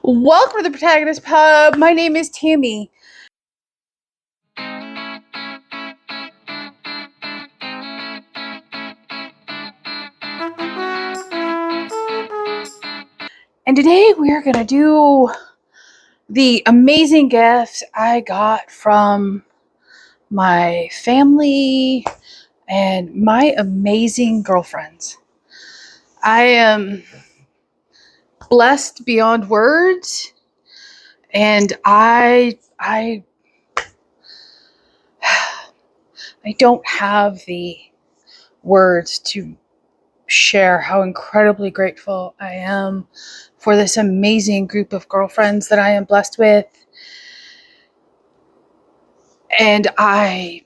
Welcome to the Protagonist Pub. My name is Tammy. And today we are going to do the amazing gifts I got from my family and my amazing girlfriends. I am blessed beyond words, and I don't have the words to share how incredibly grateful I am for this amazing group of girlfriends that I am blessed with. And I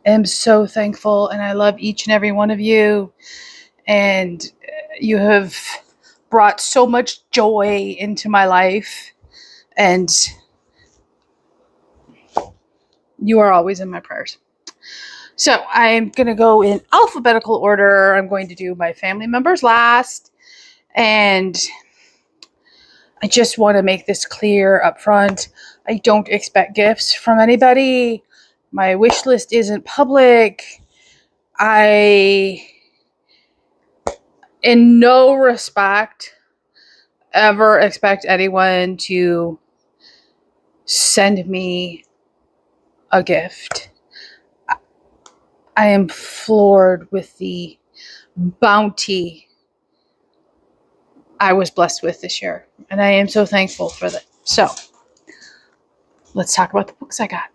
am so thankful, and I love each and every one of you. And you have brought so much joy into my life, and you are always in my prayers. So I'm going to go in alphabetical order. I'm going to do my family members last. And I just want to make this clear up front. I don't expect gifts from anybody. My wish list isn't public. I, in no respect, ever expect anyone to send me a gift. I am floored with the bounty I was blessed with this year, and I am so thankful for that. So let's talk about the books I got.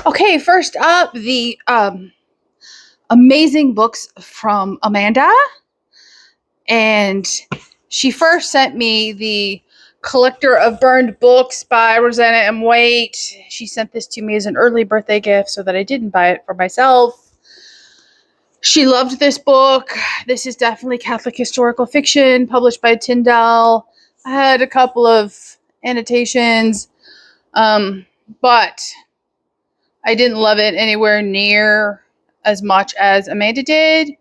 Okay, first up, the amazing books from Amanda. And she first sent me the Collector of Burned Books by Rosanna M. Waite. She sent this to me as an early birthday gift so that I didn't buy it for myself. She loved this book. This is definitely Catholic historical fiction, published by Tyndale. I had a couple of annotations, but I didn't love it anywhere near as much as Amanda did.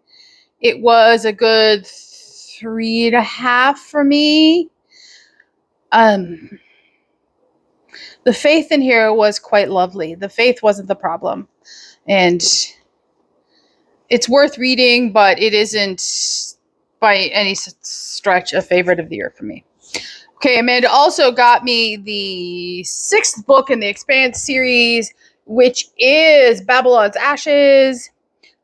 It was a good 3.5 for me. The faith in here was quite lovely. The faith wasn't the problem. And it's worth reading, but it isn't by any stretch a favorite of the year for me. Okay, Amanda also got me the 6th book in the Expanse series, which is Babylon's Ashes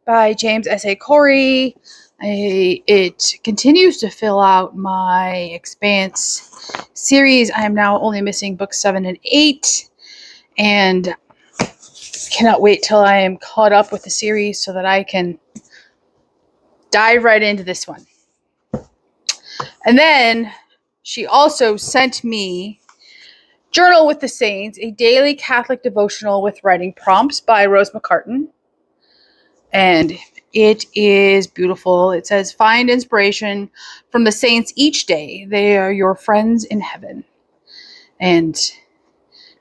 by James S.A. Corey. It continues to fill out my Expanse series. I am now only missing books 7 and 8, and cannot wait till I am caught up with the series so that I can dive right into this one. And then she also sent me Journal with the Saints, a daily Catholic devotional with writing prompts by Rose McCartan. And it is beautiful. It says, find inspiration from the saints each day. They are your friends in heaven. And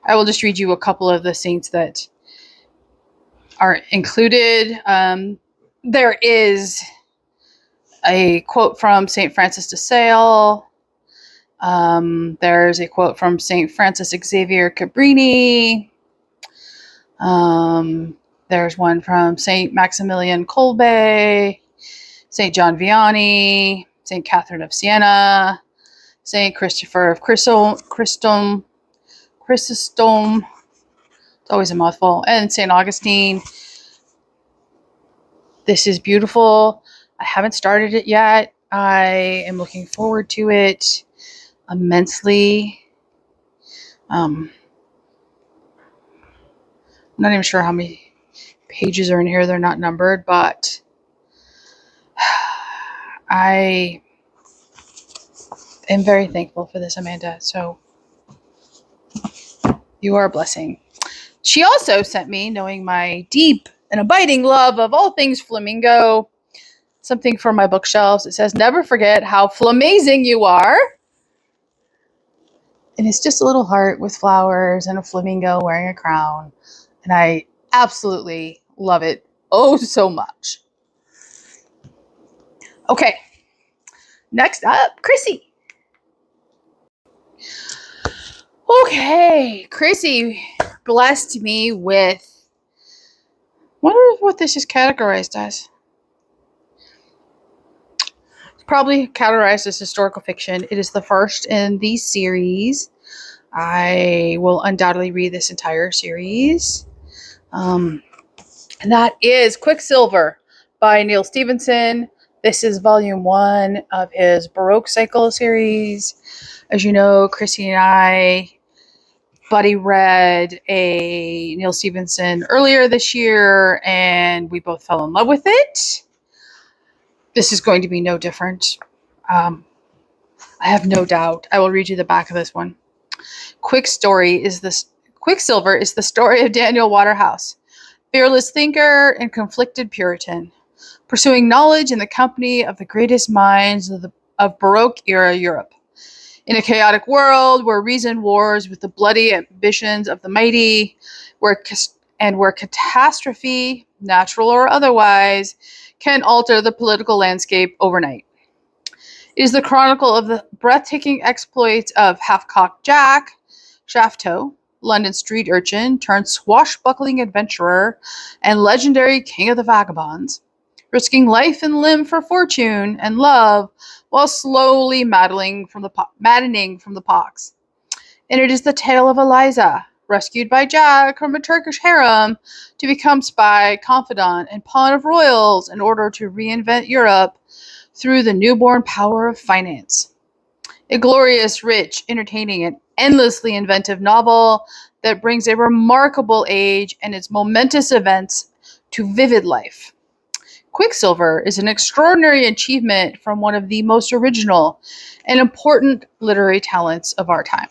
I will just read you a couple of the saints that are included. There is a quote from St. Francis de Sales. There's a quote from St. Francis Xavier Cabrini. There's one from St. Maximilian Kolbe, St. John Vianney, St. Catherine of Siena, St. Christopher of Chrysostom. It's always a mouthful. And St. Augustine. This is beautiful. I haven't started it yet. I am looking forward to it immensely. I'm not even sure how many pages are in here. They're not numbered, but I am very thankful for this, Amanda. So you are a blessing. She also sent me, knowing my deep and abiding love of all things flamingo, something for my bookshelves. It says, never forget how flamazing you are. And it's just a little heart with flowers and a flamingo wearing a crown. And I absolutely love it oh so much. Okay, next up, Chrissy. Okay, Chrissy blessed me with. Wonder what this is categorized as. It's probably categorized as historical fiction. It is the first in the series. I will undoubtedly read this entire series. And that is Quicksilver by Neil Stephenson. This is volume 1 of his Baroque Cycle series. As you know, Chrissy and I buddy read a Neil Stephenson earlier this year, and we both fell in love with it. This is going to be no different. I have no doubt. I will read you the back of this one. Quicksilver is the story of Daniel Waterhouse, fearless thinker and conflicted Puritan, pursuing knowledge in the company of the greatest minds of Baroque era Europe. In a chaotic world where reason wars with the bloody ambitions of the mighty, where catastrophe, natural or otherwise, can alter the political landscape overnight. It is the chronicle of the breathtaking exploits of half-cocked Jack, Shafto, London street urchin turned swashbuckling adventurer and legendary king of the vagabonds, risking life and limb for fortune and love while slowly maddening from the pox. And it is the tale of Eliza, rescued by Jack from a Turkish harem to become spy, confidant, and pawn of royals in order to reinvent Europe through the newborn power of finance. A glorious, rich, entertaining, and endlessly inventive novel that brings a remarkable age and its momentous events to vivid life. Quicksilver is an extraordinary achievement from one of the most original and important literary talents of our time.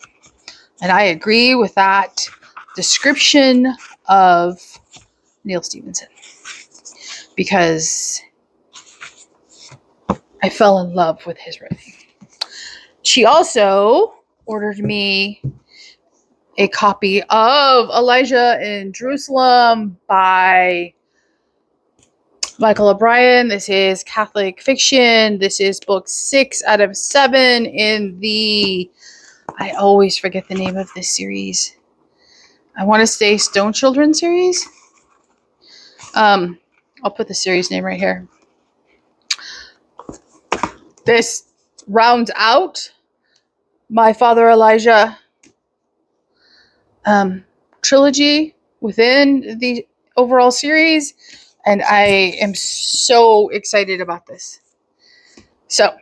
And I agree with that description of Neil Stephenson, because I fell in love with his writing. She also ordered me a copy of Elijah in Jerusalem by Michael O'Brien. This is Catholic fiction. This is book 6 out of 7 in the... I always forget the name of this series. I want to say Stone Children series. I'll put the series name right here. This rounds out my Father Elijah trilogy within the overall series, and I am so excited about this. So,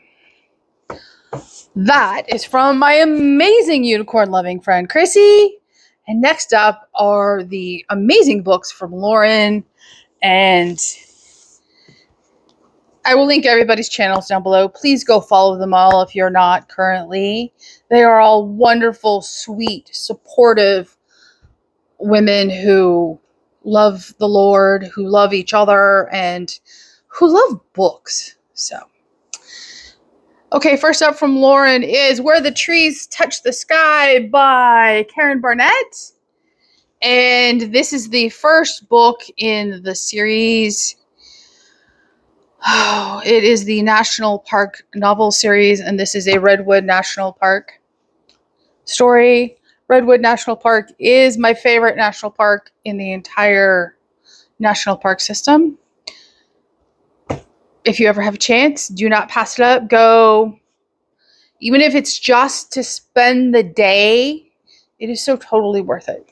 that is from my amazing unicorn-loving friend, Chrissy. And next up are the amazing books from Lauren. And I will link everybody's channels down below. Please go follow them all if you're not currently. They are all wonderful, sweet, supportive women who love the Lord, who love each other, and who love books. So, okay, first up from Lauren is Where the Trees Touch the Sky by Karen Barnett. And this is the first book in the series. Oh, it is the National Park novel series, and this is a Redwood National Park story. Redwood National Park is my favorite national park in the entire national park system. If you ever have a chance, do not pass it up. Go, even if it's just to spend the day, it is so totally worth it.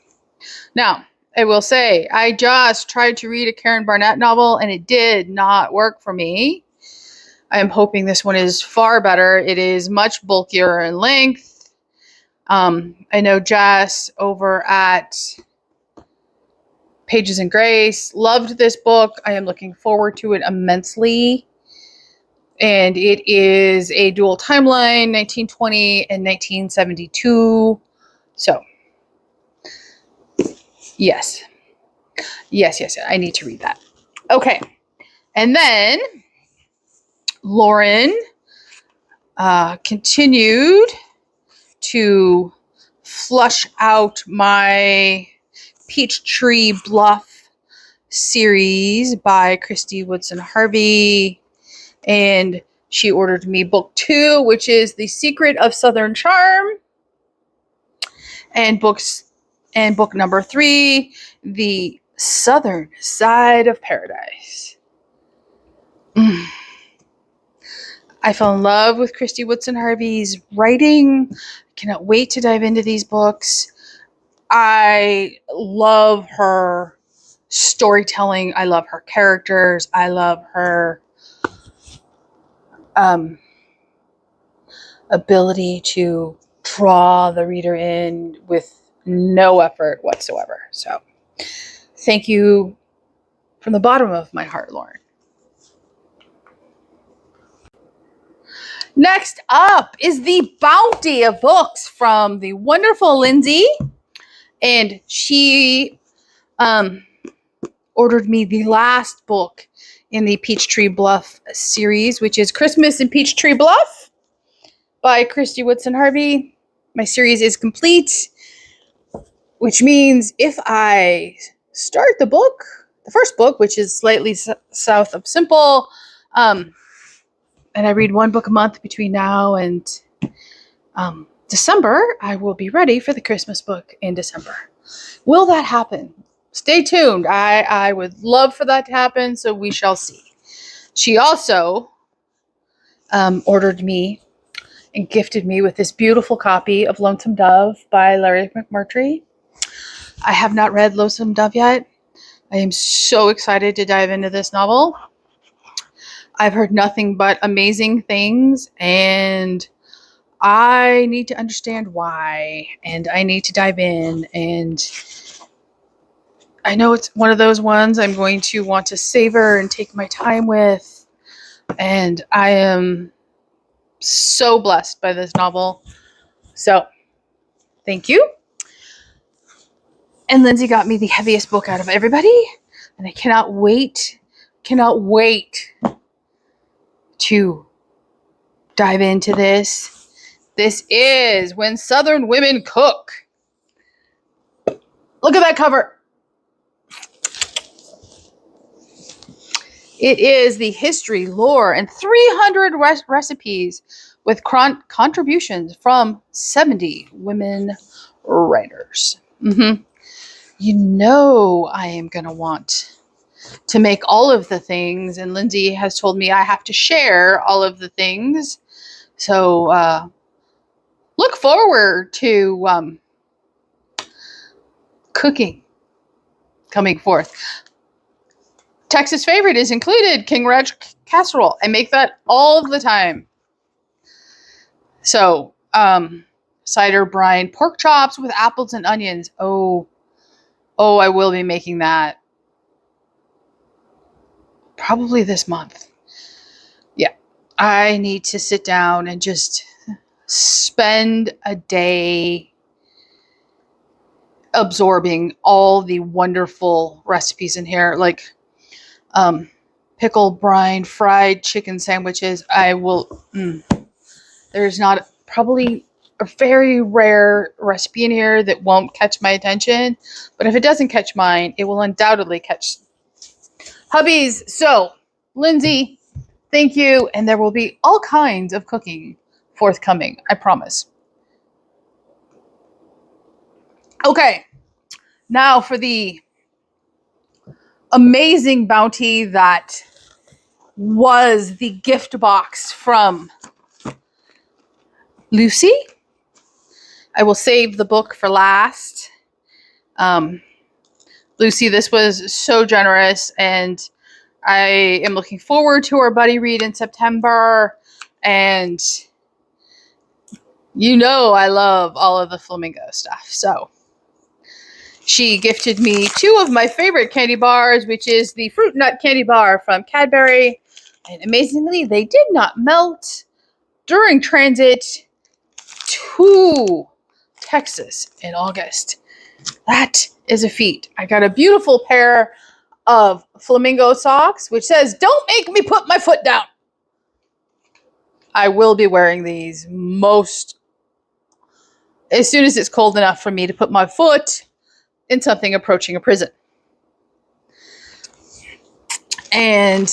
Now, I will say, I just tried to read a Karen Barnett novel, and it did not work for me. I am hoping this one is far better. It is much bulkier in length. I know Jess over at Pages and Grace loved this book. I am looking forward to it immensely. And it is a dual timeline, 1920 and 1972. So, yes. Yes, I need to read that. Okay. And then Lauren continued to flush out my Peachtree Bluff series by Christy Woodson Harvey. And she ordered me book 2, which is The Secret of Southern Charm. And book number 3, The Southern Side of Paradise. I fell in love with Christy Woodson Harvey's writing. I cannot wait to dive into these books. I love her storytelling. I love her characters. I love her ability to draw the reader in with no effort whatsoever. So thank you from the bottom of my heart, Lauren. Next up is the bounty of books from the wonderful Lindsay. And she ordered me the last book in the Peachtree Bluff series, which is Christmas in Peachtree Bluff by Christy Woodson Harvey. My series is complete, which means if I start the first book, which is slightly south of Simple, and I read one book a month between now and December, I will be ready for the Christmas book in December. Will that happen? Stay tuned. I would love for that to happen, so we shall see. She also ordered me and gifted me with this beautiful copy of Lonesome Dove by Larry McMurtry. I have not read Lonesome Dove yet. I am so excited to dive into this novel. I've heard nothing but amazing things, and I need to understand why, and I need to dive in, and I know it's one of those ones I'm going to want to savor and take my time with, and I am so blessed by this novel. So, thank you. And Lindsay got me the heaviest book out of everybody, and I cannot wait to dive into this. This is When Southern Women Cook. Look at that cover. It is the history, lore, and 300 recipes with contributions from 70 women writers. You know I am going to want to make all of the things, and Lindsay has told me I have to share all of the things. So look forward to cooking coming forth. Texas favorite is included, King Reg casserole. I make that all the time. So, cider brine pork chops with apples and onions. Oh, I will be making that probably this month. Yeah, I need to sit down and just spend a day absorbing all the wonderful recipes in here, like pickle brine fried chicken sandwiches. I will there's not probably a very rare recipe in here that won't catch my attention, but if it doesn't catch mine, it will undoubtedly catch hubby's. So Lindsay, thank you, and there will be all kinds of cooking forthcoming, I promise. Okay, now for the amazing bounty that was the gift box from Lucy. I will save the book for last. Lucy, this was so generous, and I am looking forward to our buddy read in September, and you know I love all of the flamingo stuff. So she gifted me 2 of my favorite candy bars, which is the fruit nut candy bar from Cadbury. And amazingly, they did not melt during transit to Texas in August. That is a feat. I got a beautiful pair of flamingo socks, which says, "Don't make me put my foot down." I will be wearing these as soon as it's cold enough for me to put my foot in something approaching a prison. And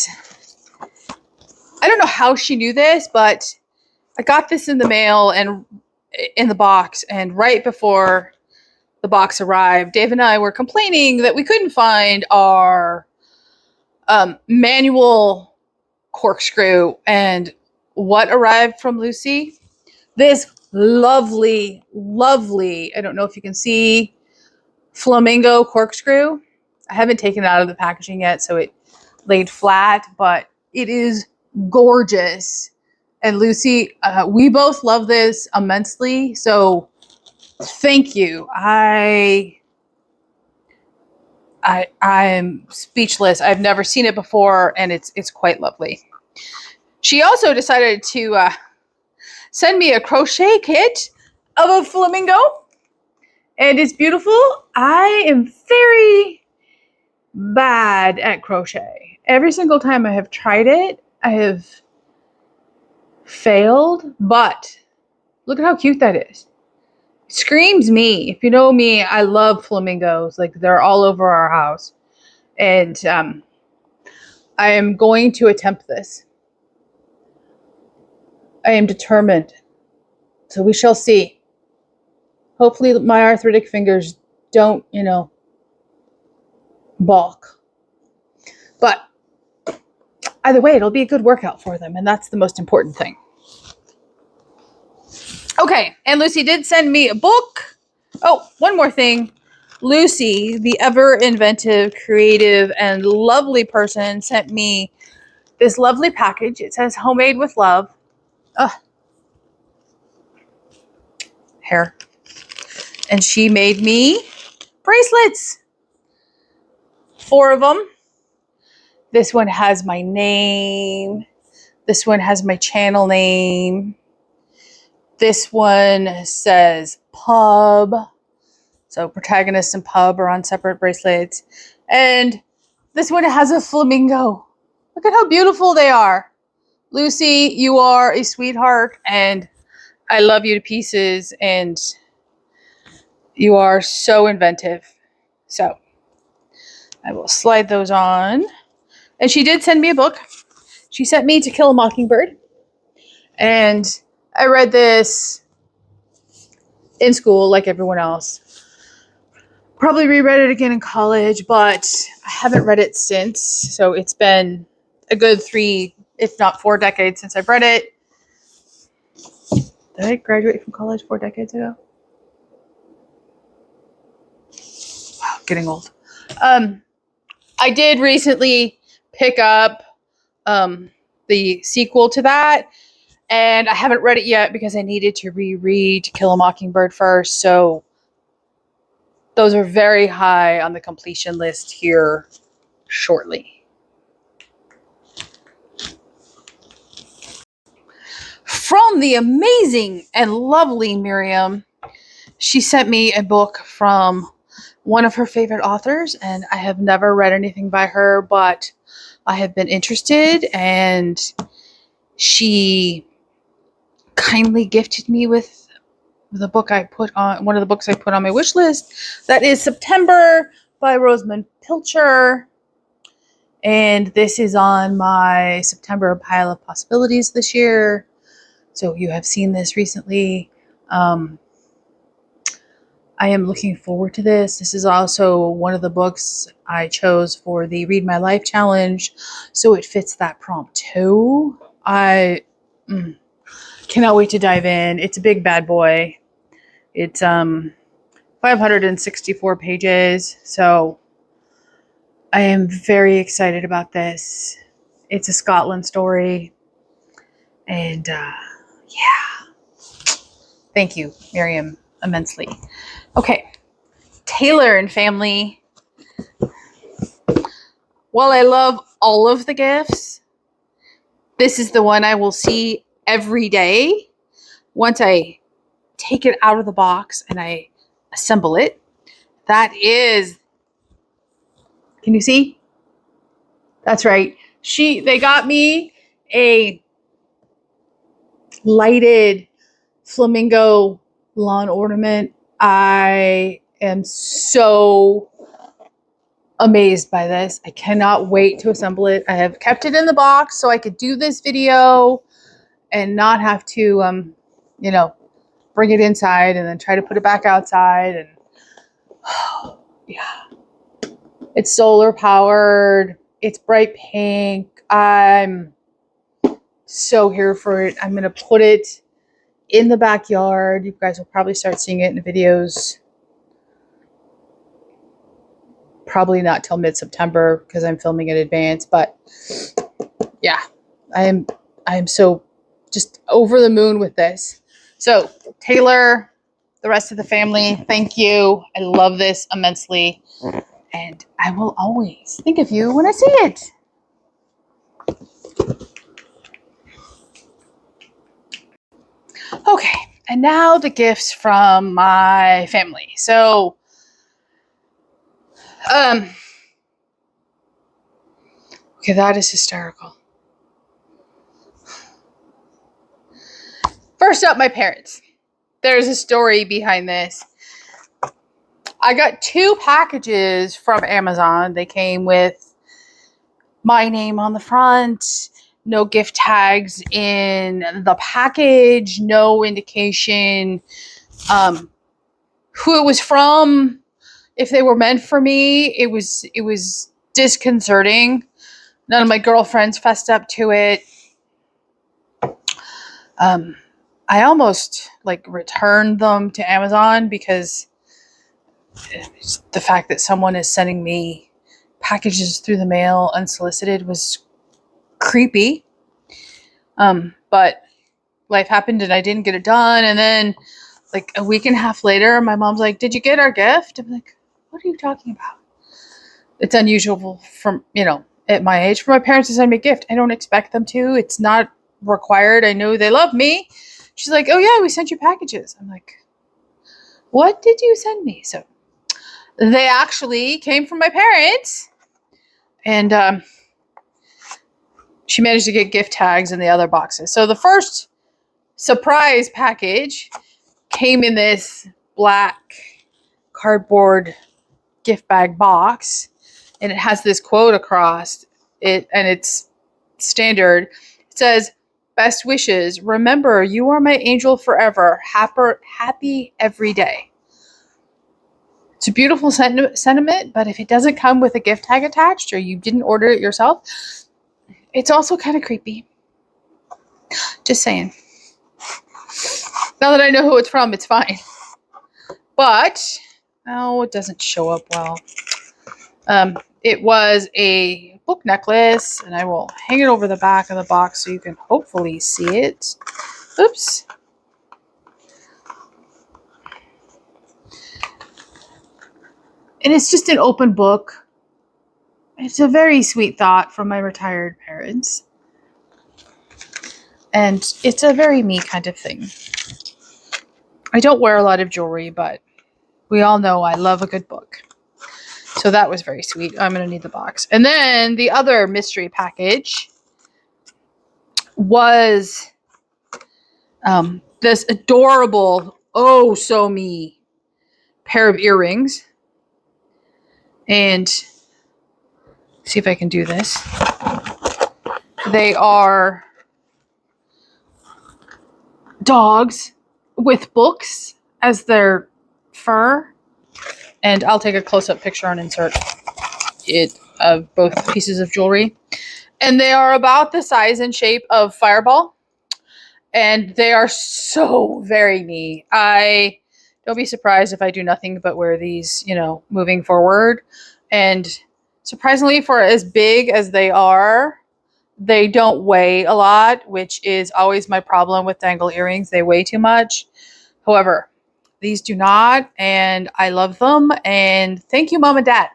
I don't know how she knew this, but I got this in the mail and in the box, and right before the box arrived, Dave and I were complaining that we couldn't find our manual corkscrew. And what arrived from Lucy? This lovely, lovely, I don't know if you can see, flamingo corkscrew. I haven't taken it out of the packaging yet, so it laid flat, but it is gorgeous. And Lucy, we both love this immensely, so thank you. I'm speechless. I've never seen it before, and it's quite lovely. She also decided to send me a crochet kit of a flamingo, and it's beautiful. I am very bad at crochet. Every single time I have tried it, I have failed, but look at how cute that is. It screams me. If you know me, I love flamingos. Like, they're all over our house. And I am going to attempt this. I am determined. So we shall see. Hopefully my arthritic fingers don't, balk. But either way, it'll be a good workout for them, and that's the most important thing. Okay, and Lucy did send me a book. Oh, one more thing. Lucy, the ever inventive, creative, and lovely person, sent me this lovely package. It says homemade with love. Hair. And she made me bracelets. 4 of them. This one has my name. This one has my channel name. This one says pub. So protagonist and pub are on separate bracelets. And this one has a flamingo. Look at how beautiful they are. Lucy, you are a sweetheart, and I love you to pieces, and you are so inventive. So I will slide those on. And she did send me a book. She sent me To Kill a Mockingbird. And I read this in school like everyone else. Probably reread it again in college, but I haven't read it since. So it's been a good 3, if not 4 decades since I've read it. Did I graduate from college 4 decades ago? Wow, getting old. I did recently pick up the sequel to that, and I haven't read it yet because I needed to reread To Kill a Mockingbird first. So those are very high on the completion list here shortly. From the amazing and lovely Miriam, she sent me a book from one of her favorite authors, and I have never read anything by her, but I have been interested, and she kindly gifted me with the book I put on, one of the books I put on my wish list. That is September by Rosamund Pilcher. And this is on my September pile of possibilities this year. So you have seen this recently. I am looking forward to this. This is also one of the books I chose for the Read My Life challenge. So it fits that prompt too. I cannot wait to dive in. It's a big bad boy. It's 564 pages, so I am very excited about this. It's a Scotland story, and yeah. Thank you, Miriam, immensely. Okay, Taylor and family. While I love all of the gifts, this is the one I will see every day once I take it out of the box and I assemble it. That is, can you see? That's right. They got me a lighted flamingo lawn ornament. I am so amazed by this. I cannot wait to assemble it. I have kept it in the box so I could do this video and not have to, bring it inside and then try to put it back outside. And Yeah. It's solar powered. It's bright pink. I'm so here for it. I'm going to put it in the backyard. You guys will probably start seeing it in the videos. Probably not till mid-September because I'm filming in advance. But yeah, I am so just over the moon with this. So Taylor, the rest of the family, thank you. I love this immensely. And I will always think of you when I see it. Okay, and now the gifts from my family. So, okay, that is hysterical. First up, my parents. There's a story behind this. I got 2 packages from Amazon. They came with my name on the front, no gift tags in the package, no indication who it was from, if they were meant for me. It was disconcerting. None of my girlfriends fessed up to it. I almost returned them to Amazon because the fact that someone is sending me packages through the mail unsolicited was creepy. But life happened and I didn't get it done. And then a week and a half later, my mom's like, "Did you get our gift?" I'm like, "What are you talking about?" It's unusual from, at my age for my parents to send me a gift. I don't expect them to. It's not required. I know they love me. She's like, "Oh yeah, we sent you packages." I'm like, "What did you send me?" So they actually came from my parents. And she managed to get gift tags in the other boxes. So the first surprise package came in this black cardboard gift bag box, and it has this quote across it, and it's standard. It says, "Best wishes. Remember, you are my angel forever. Happy every day." It's a beautiful sentiment, but if it doesn't come with a gift tag attached or you didn't order it yourself, it's also kind of creepy. Just saying. Now that I know who it's from, it's fine. But, it doesn't show up well. It was a book necklace, and I will hang it over the back of the box so you can hopefully see it. Oops. And it's just an open book. It's a very sweet thought from my retired parents. And it's a very me kind of thing. I don't wear a lot of jewelry, but we all know I love a good book. So that was very sweet. I'm going to need the box. And then the other mystery package was this adorable, oh so me pair of earrings. And see if I can do this. They are dogs with books as their fur. And I'll take a close-up picture and insert it of both pieces of jewelry. And they are about the size and shape of Fireball. And they are so very me. Don't be surprised if I do nothing but wear these, moving forward. And surprisingly, for as big as they are, they don't weigh a lot, which is always my problem with dangle earrings. They weigh too much. However, these do not, and I love them. And thank you, Mom and Dad.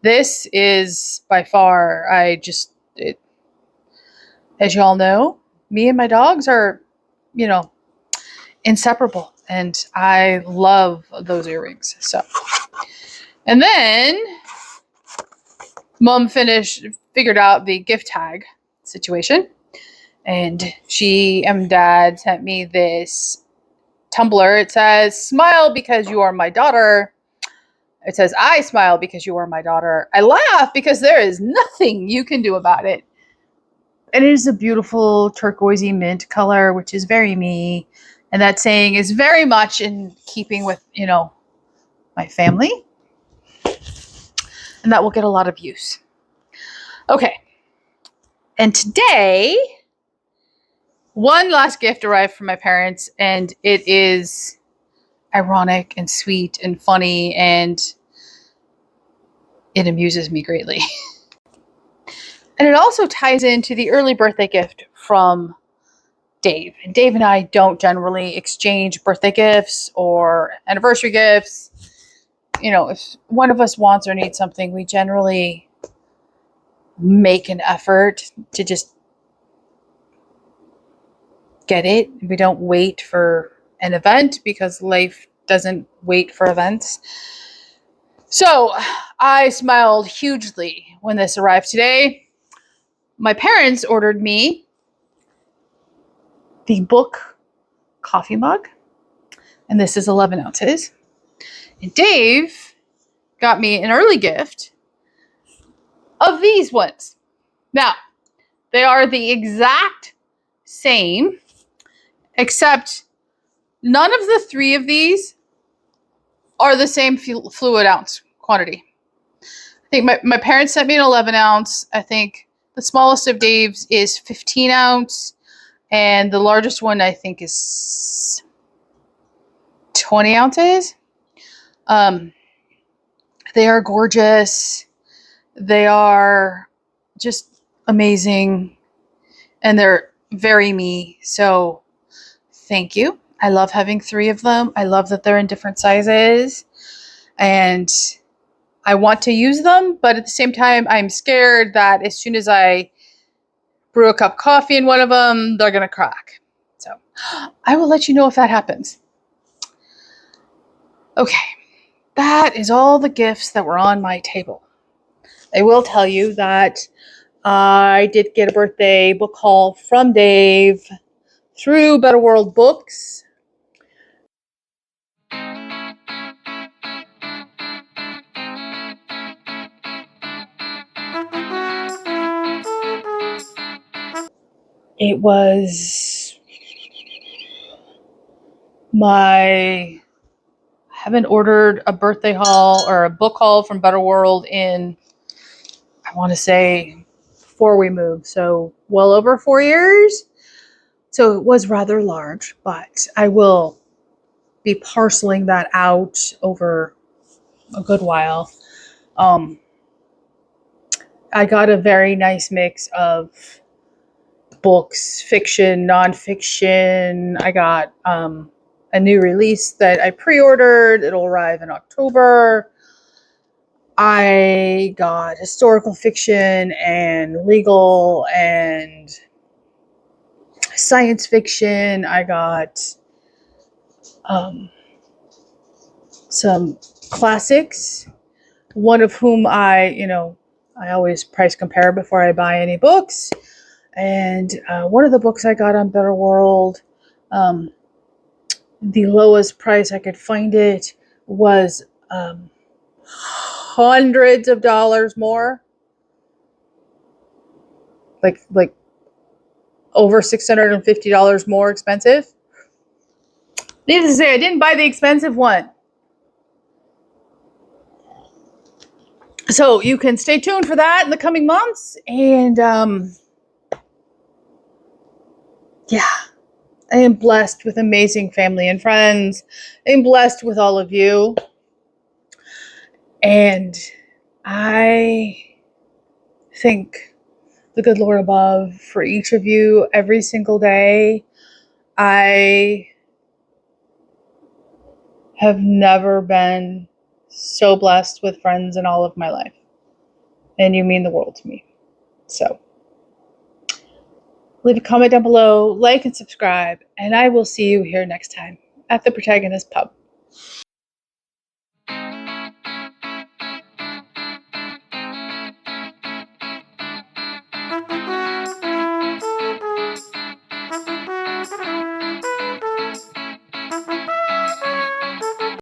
This is by far, as you all know, me and my dogs are, inseparable. And I love those earrings. So, and then Mom figured out the gift tag situation. And she and Dad sent me this tumbler. It says, "Smile because you are my daughter." It says, "I smile because you are my daughter. I laugh because there is nothing you can do about it." And it is a beautiful turquoisey mint color, which is very me. And that saying is very much in keeping with, my family, and that will get a lot of use. Okay. And today, one last gift arrived from my parents, and it is ironic and sweet and funny, and it amuses me greatly. And it also ties into the early birthday gift from Dave. And Dave and I don't generally exchange birthday gifts or anniversary gifts. You know, if one of us wants or needs something, we generally make an effort to just get it. We don't wait for an event because life doesn't wait for events. So I smiled hugely when this arrived today. My parents ordered me the book coffee mug, and this is 11 ounces. And Dave got me an early gift of these ones. Now, they are the exact same, except none of the three of these are the same fluid ounce quantity. I think my parents sent me an 11 ounce. I think the smallest of Dave's is 15 ounce. And the largest one, I think, is 20 ounces. They are gorgeous. They are just amazing. And they're very me. So thank you. I love having three of them. I love that they're in different sizes. And I want to use them. But at the same time, I'm scared that as soon as I brew a cup of coffee in one of them, they're going to crack. So I will let you know if that happens. Okay, that is all the gifts that were on my table. I will tell you that I did get a birthday book haul from Dave through Better World Books. It was I haven't ordered a birthday haul or a book haul from Better World in, I want to say, before we moved. So well over 4 years. So it was rather large, but I will be parceling that out over a good while. I got a very nice mix of books, fiction, nonfiction. I got a new release that I pre-ordered. It'll arrive in October. I got historical fiction and legal and science fiction. I got some classics, one of whom I always price compare before I buy any books. And one of the books I got on Better World, the lowest price I could find it was hundreds of dollars more, like over $650 more expensive. Needless to say, I didn't buy the expensive one. So you can stay tuned for that in the coming months. And yeah, I am blessed with amazing family and friends. I am blessed with all of you. And I thank the good Lord above for each of you every single day. I have never been so blessed with friends in all of my life. And you mean the world to me. So leave a comment down below, like and subscribe, and I will see you here next time at the Protagonist Pub.